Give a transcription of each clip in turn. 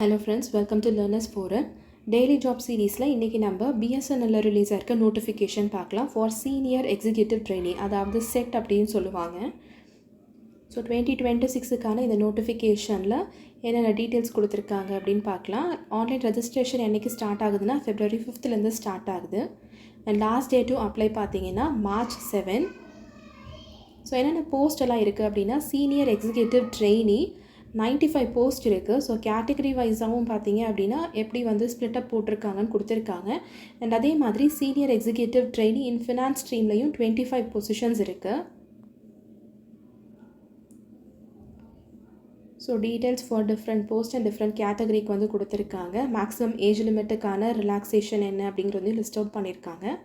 Hello friends, welcome to Learners Forum. Daily Job Seriesல இன்னைக்கு நம்ம BSNL release ஆயிருக்க notification பார்க்கலாம் ஃபார் சீனியர் எக்ஸிக்யூட்டிவ் ட்ரெயினி, அதாவது செட் அப்படின்னு சொல்லுவாங்க. ஸோ 2026க்கான இந்த நோட்டிஃபிகேஷனில் என்னென்ன டீட்டெயில்ஸ் கொடுத்துருக்காங்க அப்படின்னு பார்க்கலாம். ஆன்லைன் ரெஜிஸ்ட்ரேஷன் என்றைக்கு ஸ்டார்ட் ஆகுதுன்னா February 5th ஸ்டார்ட் ஆகுது. And last day to apply பார்த்தீங்கன்னா March 7. ஸோ என்னென்ன போஸ்ட் எல்லாம் இருக்குது அப்படின்னா சீனியர் எக்ஸிக்யூட்டிவ் ட்ரெயினி 95 போஸ்ட் இருக்குது. ஸோ கேட்டகரி வைஸாகவும் பார்த்தீங்க அப்படின்னா எப்படி வந்து ஸ்ப்ளிட்டப் போட்டிருக்காங்கன்னு கொடுத்துருக்காங்க. அண்ட் அதே மாதிரி senior executive trainee in finance ஸ்ட்ரீம்லையும் 25 பொசிஷன்ஸ் இருக்குது. So details for different post and different கேட்டகரிக்கு வந்து கொடுத்துருக்காங்க. மேக்ஸிமம் ஏஜ் லிமிட்டுக்கான ரிலாக்ஸேஷன் என்ன அப்படிங்கிறது லிஸ்ட் அவுட் பண்ணியிருக்காங்க.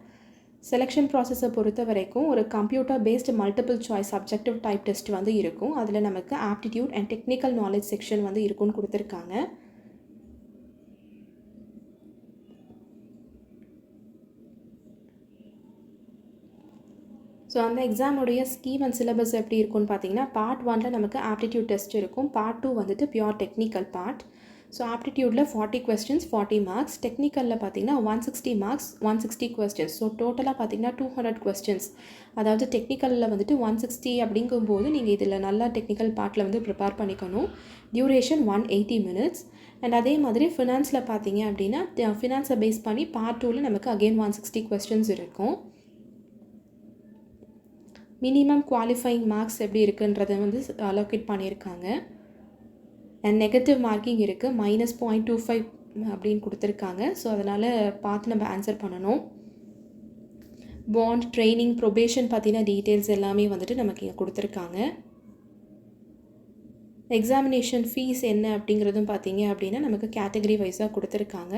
செலெக்ஷன் ப்ராசஸை பொறுத்த வரைக்கும் ஒரு computer based multiple choice subjective type test வந்து இருக்கும். அதில் நமக்கு aptitude and technical knowledge section வந்து இருக்கும்னு கொடுத்துருக்காங்க. ஸோ அந்த எக்ஸாமுடைய ஸ்கீம் அண்ட் சிலபஸ் எப்படி இருக்கும்னு பார்த்தீங்கன்னா பார்ட் 1 நமக்கு ஆப்டிடியூட் டெஸ்ட் இருக்கும். பார்ட் 2 வந்துட்டு பியூர் டெக்னிக்கல் பார்ட். ஸோ ஆப்டிடியூடில் 40 questions 40 மார்க்ஸ், டெக்னிக்கலில் பார்த்தீங்கன்னா 160 மார்க்ஸ் 160 questions. ஸோ டோட்டலாக பார்த்தீங்கன்னா 200 questions. அதாவது டெக்னிக்கலில் வந்துட்டு 160 அப்படிங்கும்போது நீங்கள் இதில் நல்லா டெக்னிக்கல் பார்ட்டில் வந்து ப்ரிப்பேர் பண்ணிக்கணும். Duration 180 minutes. அண்ட் அதே மாதிரி ஃபினான்ஸில் பார்த்தீங்க அப்படின்னா ஃபினான்ஸை பேஸ் பண்ணி பார்ட் 2ல் நமக்கு அகெயின் 160 questions இருக்கும். மினிமம் குவாலிஃபைங் மார்க்ஸ் எப்படி இருக்குன்றதை வந்து அலோகேட் பண்ணியிருக்காங்க. அண்ட் நெகட்டிவ் மார்க்கிங் இருக்குது, -0.25 அப்படின்னு கொடுத்துருக்காங்க. ஸோ அதனால் பார்த்து நம்ம ஆன்சர் பண்ணணும். பாண்ட், ட்ரைனிங், ப்ரொபேஷன் பற்றின டீட்டெயில்ஸ் எல்லாமே வந்துட்டு நமக்கு இங்கே கொடுத்துருக்காங்க. எக்ஸாமினேஷன் ஃபீஸ் என்ன அப்படிங்கிறதும் பார்த்தீங்க அப்படின்னா நமக்கு கேட்டகரி வைஸாக கொடுத்துருக்காங்க.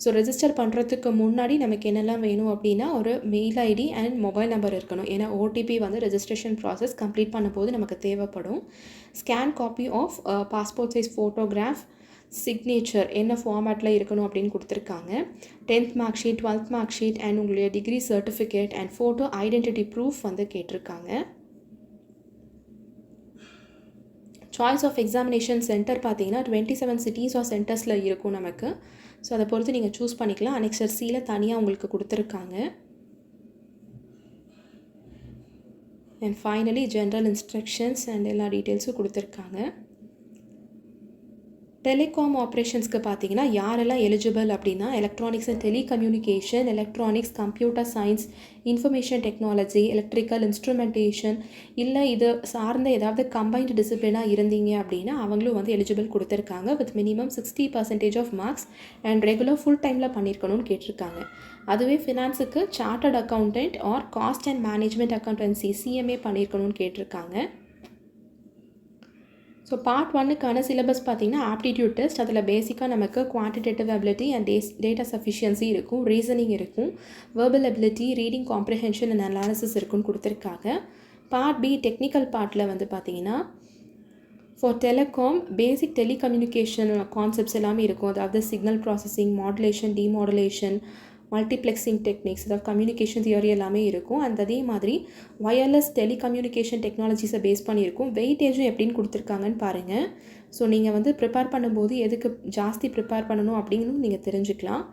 ஸோ ரெஜிஸ்டர் பண்ணுறதுக்கு முன்னாடி நமக்கு என்னெல்லாம் வேணும் அப்படின்னா ஒரு mail ID and mobile number இருக்கணும். ஏன்னா ஓடிபி வந்து ரெஜிஸ்ட்ரேஷன் ப்ராசஸ் கம்ப்ளீட் பண்ணும்போது நமக்கு தேவைப்படும். Scan copy of passport size photograph, signature என்ன ஃபார்மேட்டில் இருக்கணும் அப்படின்னு கொடுத்துருக்காங்க. 10th mark sheet, 12th mark sheet and உங்களுடைய degree certificate and photo identity proof வந்து கேட்டிருக்காங்க. சாய்ஸ் ஆஃப் எக்ஸாமினேஷன் சென்டர் பார்த்தீங்கன்னா 27 சிட்டிஸ் ஆர் சென்டர்ஸில் இருக்கும் நமக்கு. ஸோ அதை பொறுத்து நீங்கள் சூஸ் பண்ணிக்கலாம். அனெக்சர் சியில் தனியாக உங்களுக்கு கொடுத்துருக்காங்க. And finally general instructions and எல்லா டீட்டெயில்ஸும் கொடுத்துருக்காங்க. டெலிகாம் ஆப்ரேஷன்ஸ்க்கு பார்த்தீங்கன்னா யாரெல்லாம் எலிஜிபிள் அப்படின்னா electronics and telecommunication, electronics, computer science, information technology, electrical instrumentation, இல்லை இது சார்ந்த ஏதாவது கம்பைன்டு டிசிப்ளினாக இருந்தீங்க அப்படின்னா அவங்களும் வந்து எலிஜிபிள் கொடுத்துருக்காங்க. With minimum 60% of marks and regular full டைமில் பண்ணியிருக்கணும்னு கேட்டிருக்காங்க. அதுவே ஃபினான்ஸுக்கு chartered accountant or cost and management accountancy CMA பண்ணியிருக்கணும்னு கேட்டிருக்காங்க. ஸோ பார்ட் 1க்கான சிலபஸ் பார்த்திங்கன்னா ஆப்டிடியூட் டெஸ்ட். அதில் பேசிக்காக நமக்கு quantitative ability and data sufficiency இருக்கும், ரீசனிங் இருக்கும், verbal ability, reading comprehension and analysis இருக்குன்னு கொடுத்துருக்காங்க. பார்ட் பி டெக்னிக்கல் பார்ட்டில் வந்து பார்த்திங்கன்னா for telecom basic telecommunication concepts எல்லாமே இருக்கும். அதாவது signal processing, modulation, demodulation, multiplexing techniques, அதாவது கம்யூனிகேஷன் தியரி எல்லாமே இருக்கும். அண்ட் அதே மாதிரி வயர்லெஸ் டெலிகம்யூனிகேஷன் டெக்னாலஜிஸை பேஸ் பண்ணியிருக்கும். வெயிட்டேஜும் எப்படின்னு கொடுத்துருக்காங்கன்னு பாருங்கள். ஸோ நீங்கள் வந்து ப்ரிப்பேர் பண்ணும்போது எதுக்கு ஜாஸ்தி ப்ரிப்பேர் பண்ணணும் அப்படிங்கிறது நீங்கள் தெரிஞ்சுக்கலாம்.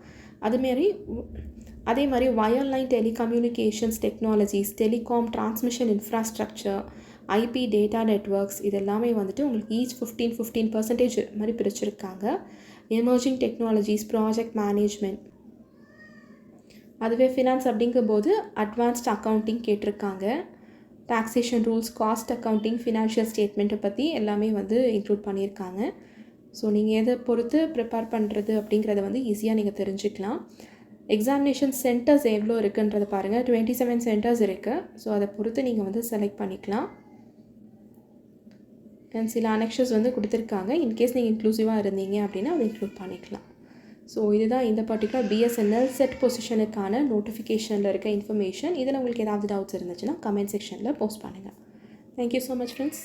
அதே மாதிரி wireline telecommunications technologies, telecom transmission infrastructure, IP data networks, இது எல்லாமே வந்துட்டு உங்களுக்கு ஈச் 15% மாதிரி பிரிச்சிருக்காங்க. Emerging technologies, project management. அதுவே ஃபினான்ஸ் அப்படிங்கும்போது அட்வான்ஸ்ட் அக்கௌண்டிங் கேட்டிருக்காங்க. Taxation rules, cost accounting, financial ஸ்டேட்மெண்ட்டை பற்றி எல்லாமே வந்து இன்க்ளூட் பண்ணியிருக்காங்க. ஸோ நீங்கள் எதை பொறுத்து ப்ரிப்பேர் பண்ணுறது அப்படிங்கிறத வந்து ஈஸியாக நீங்கள் தெரிஞ்சுக்கலாம். எக்ஸாமினேஷன் சென்டர்ஸ் எவ்வளோ இருக்குன்றதை பாருங்கள். 27 சென்டர்ஸ் இருக்குது. ஸோ அதை பொறுத்து நீங்கள் வந்து செலக்ட் பண்ணிக்கலாம். அண்ட் சில அனெக்ஷன்ஸ் வந்து கொடுத்துருக்காங்க. இன்கேஸ் நீங்கள் இன்க்ளூசிவாக இருந்தீங்க அப்படின்னா அதை இன்க்ளூட் பண்ணிக்கலாம். ஸோ இதுதான் இந்த பர்டிகுலர் BSNL செட் பொசிஷனுக்கான நோட்டிஃபிகேஷனில் இருக்க இன்ஃபர்மேஷன். இதில் உங்களுக்கு ஏதாவது டவுட்ஸ் இருந்துச்சுன்னா கமெண்ட் செக்ஷனில் போஸ்ட் பண்ணுங்கள். Thank you so much friends.